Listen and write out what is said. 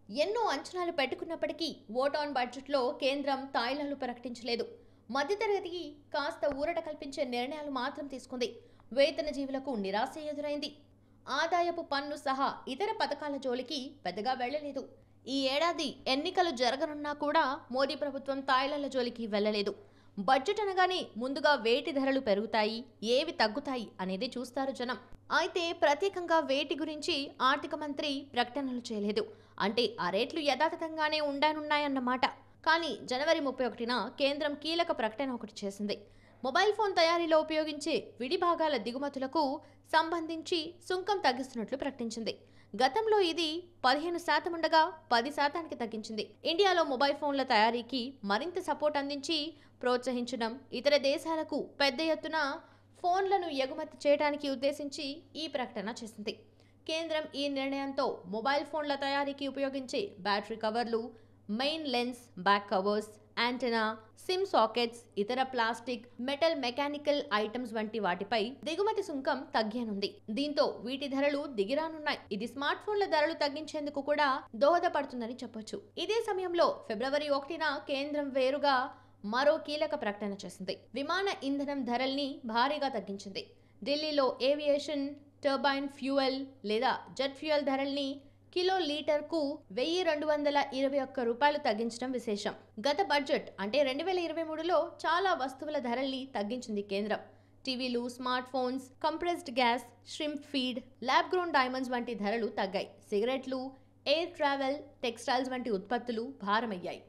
ఎన్నో అంచనాలు పెట్టుకున్నప్పటికీ vote on బడ్జెట్లో కేంద్రం తాయిలాలు ప్రకటించలేదు. మధ్యతరగతికి కాస్త ఊరట కల్పించే నిర్ణయాలు మాత్రం తీసుకుంది. వేతన జీవులకు నిరాశ ఎదురైంది. ఆదాయపు పన్ను సహా ఇతర పథకాల జోలికి పెద్దగా వెళ్లలేదు. ఈ ఏడాది ఎన్నికలు జరగనున్నా కూడా మోదీ ప్రభుత్వం తాయిలాల జోలికి వెళ్లలేదు. బడ్జెట్ అనగానే ముందుగా వేటి ధరలు పెరుగుతాయి, ఏవి తగ్గుతాయి అనేది చూస్తారు జనం. అయితే ప్రత్యేకంగా వేటి గురించి ఆర్థిక మంత్రి ప్రకటనలు చేయలేదు. అంటే ఆ రేట్లు యథాతథంగానే ఉండనున్నాయన్నమాట. కానీ జనవరి 31న కేంద్రం కీలక ప్రకటన ఒకటి చేసింది. మొబైల్ ఫోన్ తయారీలో ఉపయోగించే విడి భాగాల దిగుమతులకు సంబంధించి సుంకం తగ్గిస్తున్నట్లు ప్రకటించింది. గతంలో ఇది 15% ఉండగా 10%కి తగ్గించింది. ఇండియాలో మొబైల్ ఫోన్ల తయారీకి మరింత సపోర్ట్ అందించి ప్రోత్సహించడం, ఇతర దేశాలకు పెద్ద ఎత్తున ఫోన్లను ఎగుమతి చేయడానికి ఉద్దేశించి ఈ ప్రకటన చేసింది. కేంద్రం ఈ నిర్ణయంతో మొబైల్ ఫోన్ల తయారీకి ఉపయోగించే బ్యాటరీ కవర్లు, main lens, back covers, antenna, SIM sockets, ఇతర ప్లాస్టిక్, మెటల్, మెకానికల్ ఐటమ్స్ వంటి వాటిపై దిగుమతి సుంకం తగ్గనుంది. దీంతో వీటి ధరలు దిగిరానున్నాయి. ఇది స్మార్ట్ ఫోన్ల ధరలు తగ్గించేందుకు కూడా దోహదపడుతుందని చెప్పొచ్చు. ఇదే సమయంలో ఫిబ్రవరి 1న కేంద్రం వేరుగా మరో కీలక ప్రకటన చేసింది. విమాన ఇంధనం ధరల్ని భారీగా తగ్గించింది. ఢిల్లీలో ఏవియేషన్ టర్బైన్ ఫ్యూయల్ లేదా జెట్ ఫ్యూయల్ ధరల్ని కిలో లీటర్కు 1221 రూపాయలు తగ్గించడం విశేషం. గత బడ్జెట్ అంటే 2023లో చాలా వస్తువుల ధరల్ని తగ్గించింది కేంద్రం. టీవీలు, smart phones, compressed gas, shrimp feed, lab grown diamonds వంటి ధరలు తగ్గాయి. సిగరెట్లు, ఎయిర్ ట్రావెల్, టెక్స్టైల్స్ వంటి ఉత్పత్తులు భారమయ్యాయి.